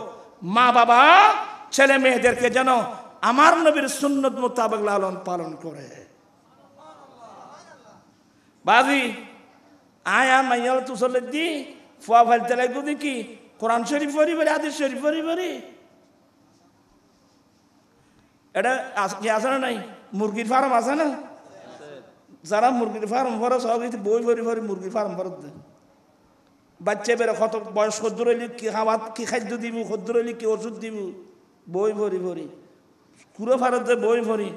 মা বাবা ছেলে মেয়েদেরকে যেন আমার নবীর সুন্নত মোতাবেক লালন পালন করে। বাজি আয়া মাইয়াল তুসলে দি ফুয়া ফালতে লাগবো কি কোরআন শরীফ পড়ি পড়ি হাদিস শরীফ পড়ি পড়ি এটা আছে না নাই? মুরগির ফার্ম আছে না? যারা মুরগির ফার্ম ভরে সব বই ভরি ভরি মুরগির ফার্ম ভরত দেয়। বাচ্চা বেরো কত বয়স খদ্দুর হইলে কি খাবার কি খাদ্য দিব, খদ্দুর হইলে কি ওষুধ দিব, বই ভরি ভরি। কুড়ো ফারতে বই ভরি,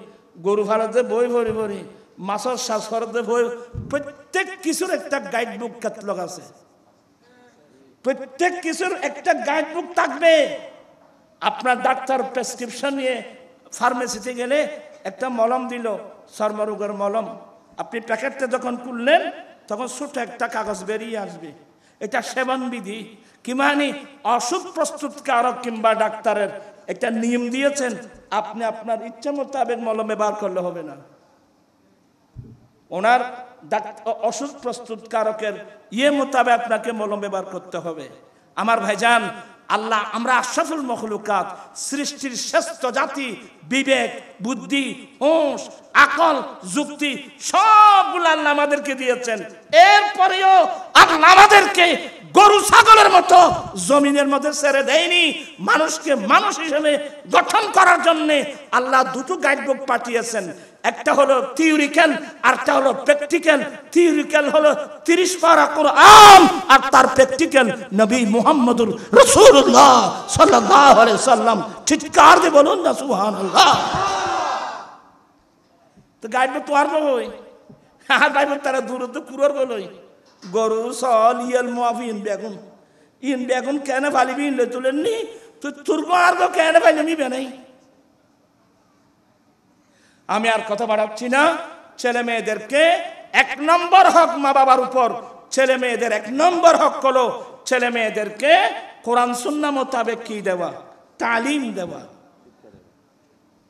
গরু ফারতে বই ভরি ভরি, মাছের শ্বাস ফারতে বই। প্রত্যেক কিছুর একটা গাইড বুক ক্যাটলগ আছে, প্রত্যেক কিছুর একটা গাইড বুক থাকবে। আপনার ডাক্তার প্রেসক্রিপশন নিয়ে ফার্মেসিতে গেলে একটা মলম দিল, চর্মরোগের মলম, আপনি প্যাকেটটা যখন খুললেন তখন ছোট একটা কাগজ বেরিয়ে আসবে, এটা সেবন বিধি। কি মানে ওষুধ প্রস্তুতকারক কিংবা ডাক্তারের একটা নিয়ম দিয়েছেন, আপনি আপনার ইচ্ছা মোতাবেক মলম ব্যবহার করলে হবে না। ওনার ওষুধ প্রস্তুতকারকের মোতাবেক আপনাকে মলম ব্যবহার করতে হবে। আমার ভাইজান, আল্লাহ আমরা আশরাফুল মখলুকাত, সৃষ্টির শ্রেষ্ঠ জাতি, বিবেক বুদ্ধি হুঁশ আকল যুক্তি সবগুলো আল্লাহ আমাদেরকে দিয়েছেন। এরপরেও আল্লাহ আমাদেরকে গরু ছাগলের মতো জমিনের মধ্যে ছেড়ে দেয়নি। মানুষকে মানুষ হিসেবে গঠন করার জন্য আল্লাহ দুটো গাইডবুক পাঠিয়েছেন, একটা হলো থিওরিক্যাল আর একটা হলো প্র্যাকটিক্যাল। থিওরিক্যাল হলো 30 পারা কোরআন আর তার প্র্যাকটিক্যাল নবী মুহাম্মদুর রাসূলুল্লাহ সাল্লাল্লাহু আলাইহি সাল্লাম। চিৎকার দিয়ে বলুন না সুবহানাল্লাহ। তো গাইডবুক তো আর বই আর গাইডবুক তারা দূর তো কুরর বলই গরু সল ইয়াল মুআফিন বেগুন ইন বেগুন কেন ফালিবি লে তুলেননি তো তুরবো আর গো কেন ফাইলমি বেনাই। আমি আর কথা বাড়াচ্ছি না। ছেলে মেয়েদেরকে 1 নম্বর হক মা বাবার উপর, ছেলে মেয়েদের 1 নম্বর হক হলো ছেলে মেয়েদেরকে কোরআন সুন্নাহ মোতাবেক কি দেওয়া, তালিম দেওয়া।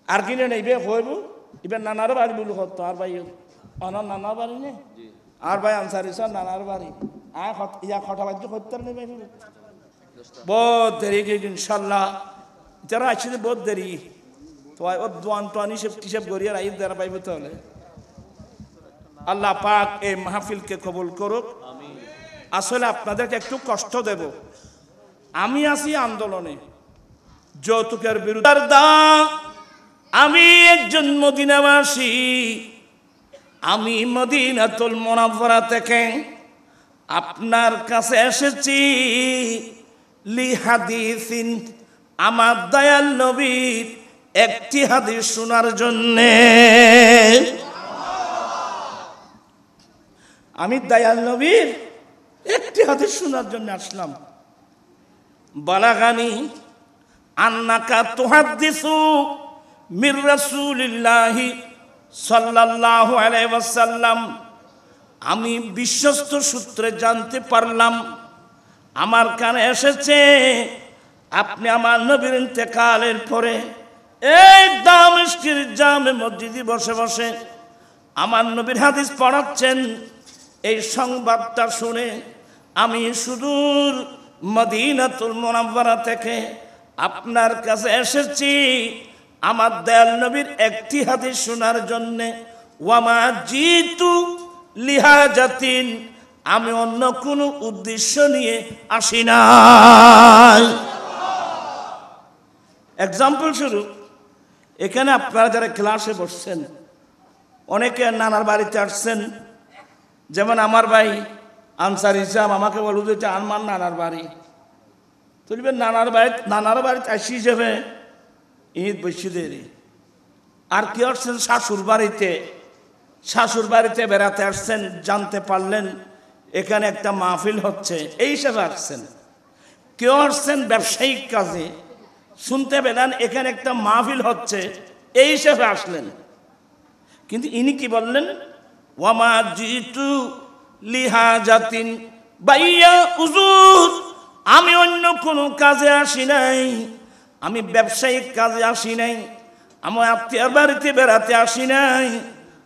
আর কিনে নেইবে হইব এবার নানার বাড়ি বলু হতো আর ভাই অনার নানার বাড়ি নেই আর ভাই আনসারি স্যার নানার বাড়ি ইয়া খটা বাজ্য করতে নেবে বহুত দেরি ইনশাল্লাহ যারা আসছে বহুত দেরি তো ও দোয়ান টোয়ান হিসেব করি আর আইব যারা পাইবে তাহলে আল্লাহ পাক এই মাহফিলকে কবুল করুক। আসলে আপনাদেরকে একটু কষ্ট দেব। আমি আছি আন্দোলনে যৌতুকের বিরুদ্ধে। আমি একজন মদিনাবাসী, আমি মদিনাতুল মুনাওয়ারা থেকে আপনার কাছে এসেছি লি হাদিসিন, আমার দয়াল নবীর একটি হাদিস শোনার জন্যে। আমি দয়াল নবীর একটি হাদিস শোনার জন্য আসলাম। বালাগানি আন্নাকা তুহাদ্দিসু মির রাসূলিল্লাহি সাল্লাল্লাহু আলাইহি ওয়াসাল্লাম, আমি বিশ্বস্ত সূত্রে জানতে পারলাম, আমার কানে এসেছে আপনি আমার নবীর ইন্তেকালের পরে এই দামেস্কের জামে মসজিদে বসে বসে আমার নবীর হাদিস পড়াচ্ছেন। এই সংবাদটা শুনে আমি সুদূর মদিনাতুল মুনাওয়ারা থেকে আপনার কাছে এসেছি আমার দয়াল নবীর একটি হাদিস শোনার জন্যে। ওয়ামা জিতু লিহাজাতিন, আমি অন্য কোনো উদ্দেশ্য নিয়ে আসি নাই। এক্সাম্পল স্বরূপ এখানে আপনারা যারা ক্লাসে বসছেন অনেকে নানার বাড়িতে আসছেন। যেমন আমার ভাই আনসার ইসলাম আমাকে বলল যে এটা আমার নানার বাড়ি, তুলবে নানার বাড়িতে আসি যাবে ঈদ বৈশিদের। আর কি আসছেন শাশুর বাড়িতে বেড়াতে আসছেন, জানতে পারলেন এখানে একটা মাহফিল হচ্ছে এই হিসাবে আসছেন। কেউ আসছেন ব্যবসায়িক কাজে, শুনতে পেলেন এখানে একটা মাহফিল হচ্ছে এই হিসাবে আসলেন। কিন্তু ইনি কি বললেন, ওয়ামা জিতু লিহাজাতিন, বাইয়া হুজুর আমি অন্য কোনো কাজে আসি নাই, আমি ব্যবসায়িক কাজে আসি নাই, আমার আত্মীয়র বাড়িতে বেড়াতে আসি নাই,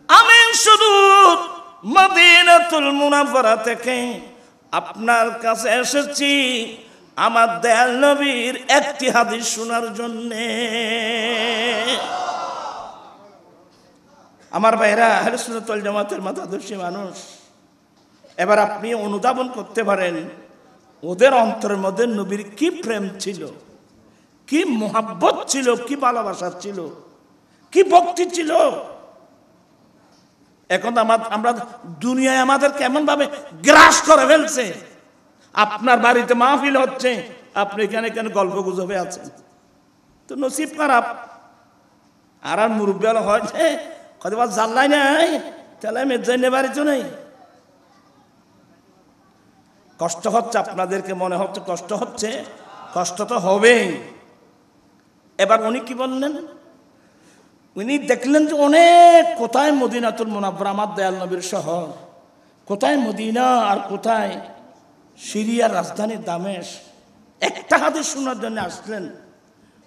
আমি শুধু মদিনাতুল মুনাওয়ারা থেকে আপনার কাছে এসেছি আমার দয়াল নবীর একটি হাদিস শোনার জন্যে। আমার ভাইরা আহলে সুন্নাত ওয়াল জামাতের মতাদর্শী মানুষ, এবার আপনি অনুধাবন করতে পারেন ওদের অন্তরের মধ্যে নবীর কি প্রেম ছিল, কি মোহাব্বত ছিল, কি ভালোবাসা ছিল, কি ভক্তি ছিল। এখন আমরা দুনিয়ায় আমাদের কেমন ভাবে গ্রাস করে ফেলছে। আপনার বাড়িতে মাহফিল হচ্ছে, আপনি এখানে কেন গল্প গুজবে আছেন, তো নসিব খারাপ। আর মুরব্বী হয়েছে কতবার জানলাই নাই, তাহলে মেজাইনে বাড়িতে নেই। কষ্ট হচ্ছে, আপনাদেরকে মনে হচ্ছে কষ্ট হচ্ছে, কষ্ট তো হবেই। এবার উনি কি বললেন, উনি দেখলেন যে অনেক কোথায় মদিনাতুল মুনাওয়ারা আমার দয়াল নবীর শহর, কোথায় মদিনা আর কোথায় সিরিয়ার রাজধানী দামেশ। একটা হাদিস শোনার জন্য আসলেন,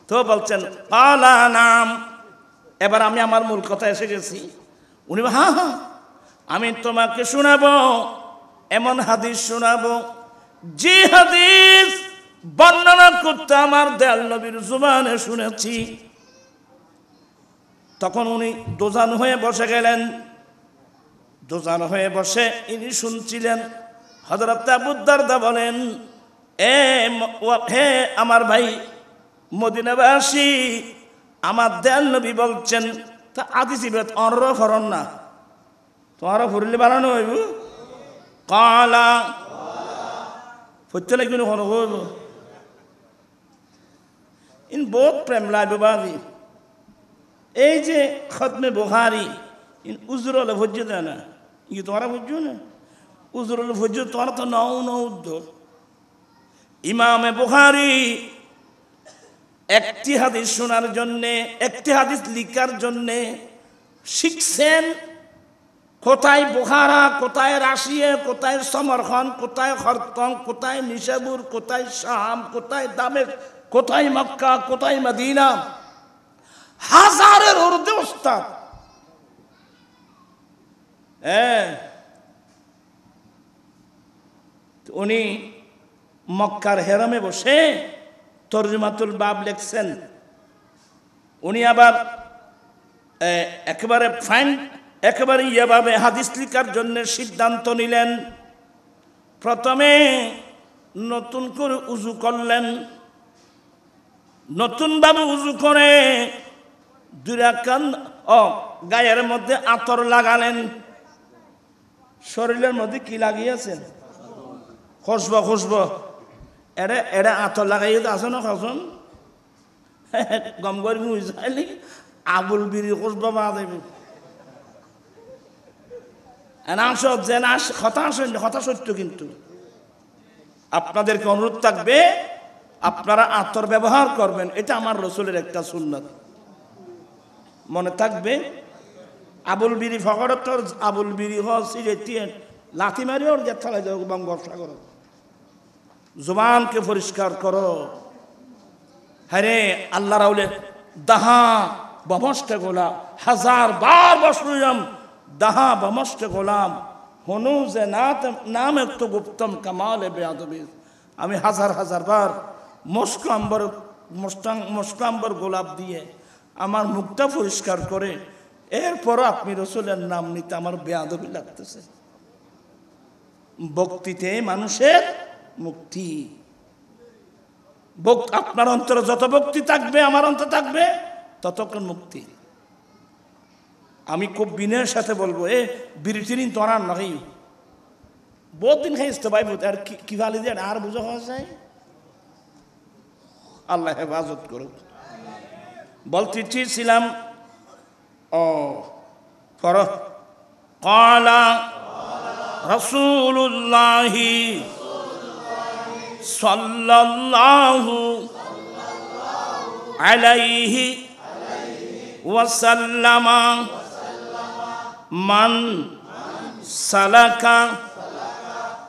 তো বলছেন কালা নাম। এবার আমি আমার মূল কথা এসে গেছি। উনি হ্যাঁ হ্যাঁ আমি তোমাকে শোনাবো, এমন হাদিস শোনাবো যে হাদিস বর্ণনা করতে আমার দয়াল নবীর জুবানে শুনেছি। তখন উনি দোজান হয়ে বসে গেলেন। দোজান হয়ে বসে ইনি শুনছিলেন। হযরত আবু দারদা বলেন, হে আমার ভাই মদিনাবাসী, আমার দয়াল নবী বলছেন, তা আদিস ইবাদ অনর ফরন না, তোমারও ফুরলে বানানো হইব। কালা ফুটলে কিন্তু হন হইব। ইন বহুত প্রেম লাগবে বাবি। এই যে খতমে বুখারী, ইন উজরুল ভজ্জ দেয় না, ই তোমারা বুঝছো না, উজরুল ভজ্জ তোমার তো নও উদ্যোগ। ইমামে বুখারী একটি হাদিস শোনার জন্যে, একটি হাদিস লিখার জন্যে শিখছেন কোথায় বুখারা, কোথায় রাশিয়া, কোথায় সমরখান, কোথায় খরতং, কোথায় নিশাবুর, কোথায় শাম, কোথায় দামেশ, কোথায় মক্কা, কোথায় মদিনা। হাজারের ঊর্ধ্বে ওস্তাদ। উনি মক্কার হেরামে বসে তরজমাতুল বাব লিখছেন। উনি আবার একেবারে ইয়েভাবে হাদিস লিখার জন্য সিদ্ধান্ত নিলেন। প্রথমে নতুন করে উজু করলেন, নতুনভাবে উজু করে দুই রাকাত গায়ের মধ্যে আতর লাগালেন। শরীরের মধ্যে কি লাগিয়েছেন? খুশবু। এরা আতর লাগাই আছে না খাসন গম করে মুইলি আবুল বিড়ি খুশবা মা দেব কথা সত্য। কিন্তু আপনাদেরকে অনুরোধ থাকবে, আপনারা আতর ব্যবহার করবেন, এটা আমার রসুলের একটা সুন্নাত। মনে থাকবে, আবুল বিড়ি ফকরত আবুল বিড়ি হিরেটি লাথি মারি ওর গেট ফেলাই যাও বঙ্গোপসাগর। জুবানকে পরিষ্কার করো। হ্যাঁ আল্লাহ রাউলে দাহা বমস্তে গোলাম, 1000 বার বসরুম দাহা বমস্তে গোলাম হনু যে নাম একটু গুপ্তম কামাল বেয়াদবি। আমি হাজার বার মস্কাম্বর গোলাপ দিয়ে আমার মুখটা পরিষ্কার করে এরপরও আপনি রসুলের নাম নিতে আমার বেয়াদবি লাগতেছে। ভক্তিতে মানুষের মুক্তি। আপনার অন্তরে যত ভক্তি থাকবে, আমার অন্তর থাকবে ততক্ষণ মুক্তি। আমি খুব বিনয়ের সাথে বলবো, বিরিটিরিন তোরার নয় বহুত দিন খাইতে ভাই, আর কি ভালো দিয়ে আর বুঝা হওয়া যায়। আল্লাহ হেফাজত করুক। বলতে চেয়েছিলাম ক্বালা রাসূলুল্লাহি সাল্লাল্লাহু আলাইহি ওয়াসাল্লাম মান সালাকা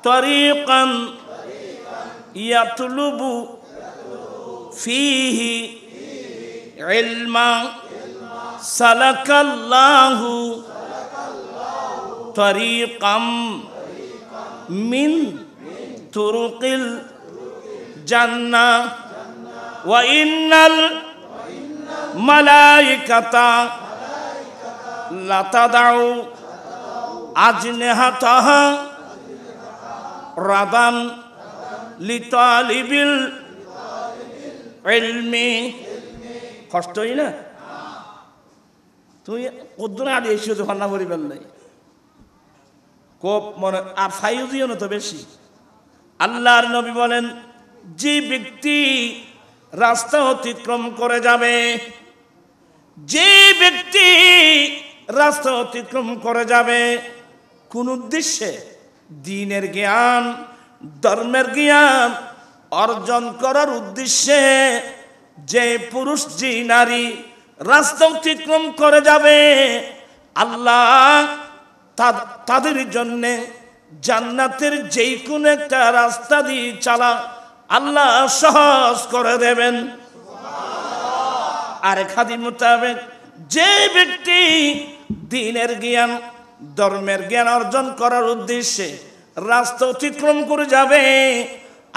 তরিকান ইয়াতলুবু ফিহি ইলমা সালাকাল্লাহু তরিকাম মিন তুরুকিল জান্নাহ ওয়া ইন্নাল মালাইকাতা লাতাদাউ আজনেহাতাহা রাদান লিতালিবিল ইলমি। কষ্টই না? তুই কদ্দুর আগে এসে তো ফান্না করিবেন নাই কোপ মনে আর ফাইজিও না তো বেশি। আল্লাহর নবী বলেন, যে ব্যক্তি রাস্তা অতিক্রম করে যাবে, যে ব্যক্তি রাস্তা অতিক্রম করে যাবে কোন উদ্দেশ্যে? দ্বীনের জ্ঞান, ধর্মের জ্ঞান অর্জন করার উদ্দেশ্যে যে পুরুষ যে নারী রাস্তা অতিক্রম করে যাবে, আল্লাহ তাদের জন্য জান্নাতের যেই কোন একটা রাস্তা দিয়ে চালা আল্লাহ সহজ করে দেবেন। আর হাদিস মোতাবেক যে ব্যক্তি দ্বীনের জ্ঞান, ধর্মের জ্ঞান অর্জন করার উদ্দেশ্যে রাস্তা অতিক্রম করে যাবে,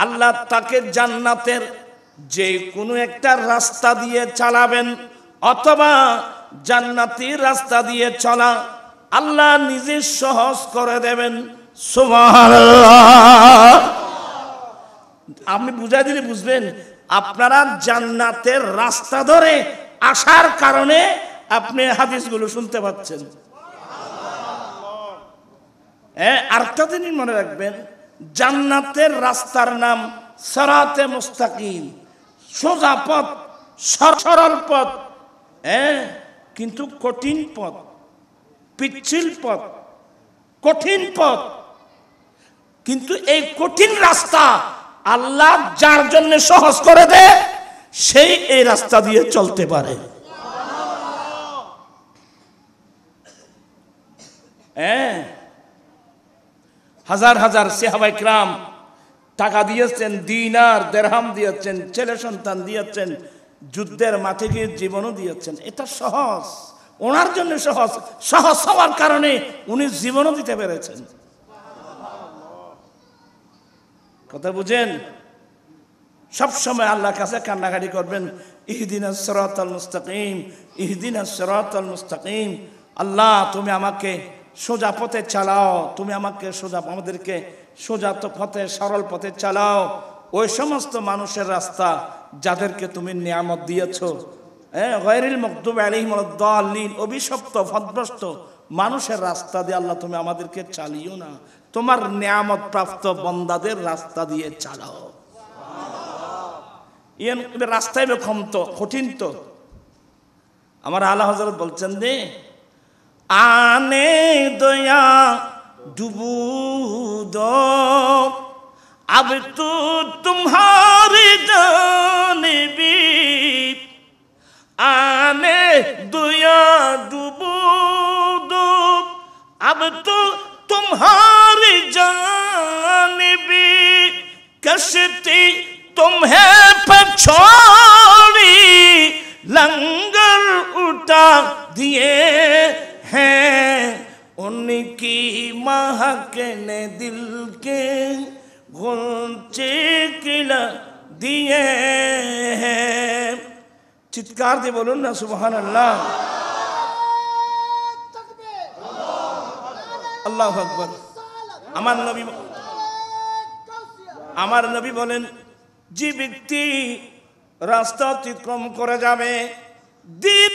আল্লাহ তাকে জান্নাতের যে কোনো একটা রাস্তা দিয়ে চালাবেন, অথবা জান্নাতি রাস্তা দিয়ে চলা আল্লাহ নিজে সহজ করে দেবেন। সুবহানাল্লাহ। আপনি বুঝাই দিলে বুঝবেন। আপনারা জান্নাতের রাস্তা ধরে আসার কারণে আপনি হাদিসগুলো শুনতে পাচ্ছেন। আরেকটা জিনিস মনে রাখবেন, জান্নাতের রাস্তার নাম সিরাতে মুস্তাকিম, সোজা পথ, সরল পথ, কিন্তু কঠিন পথ, পিচ্ছিল পথ, কঠিন পথ। কিন্তু এই কঠিন রাস্তা আল্লাহ যার জন্য সহজ করে দেয়, সেই এই রাস্তা দিয়ে চলতে পারে। হাজার হাজার সাহাবায়ে কেরাম টাকা দিয়েছেন, দিনার দিরহাম দিয়েছেন, ছেলে সন্তান দিয়েছেন, যুদ্ধের মাঠে গিয়ে জীবনও দিয়েছেন। এটা সহজ, ওনার জন্য সহজ। সহজ হওয়ার কারণে উনি জীবনও দিতে পেরেছেন। কথা বুঝেন? সবসময় আল্লাহর কাছে কান্নাকাটি করবেন, ইহদিনাস সিরাতাল মুস্তাকিম, ইহদিনাস সিরাতাল মুস্তাকিম। আল্লাহ তুমি আমাকে সোজা পথে চালাও, তুমি আমাকে আমাদেরকে সোজা পথে, সরল পথে চালাও। ওই সমস্ত মানুষের রাস্তা যাদেরকে তুমি নিয়ামত দিয়েছো, গায়রিল মাগদুবি আলাইহিম ওয়াদ-দাল্লিন, অভিশপ্ত পথভ্রষ্ট মানুষের রাস্তা দিয়ে আল্লাহ তুমি আমাদেরকে চালিও না, তোমার নিয়ামত প্রাপ্ত বান্দাদের রাস্তা দিয়ে চালাও। রাস্তায় কঠিন তো। আমার আলা হযরত বলছেন যে আনে দয়া ডুবু দো अब तो तुम्हारी जानिबी आने दुया डूबो दो अब तो तुम्हारी जानिबी कश्ती तुम्हें पर छोड़ी लंगर उठा दिए हैं उनकी महक ने दिल के गुंचे किला दिए हैं। चित्कार दे बोलो ना सुबहानाल्लाह, अल्लाहु আকবার। আমার নবী বলেন, যে ব্যক্তি রাস্তা অতিক্রম করে যাবে,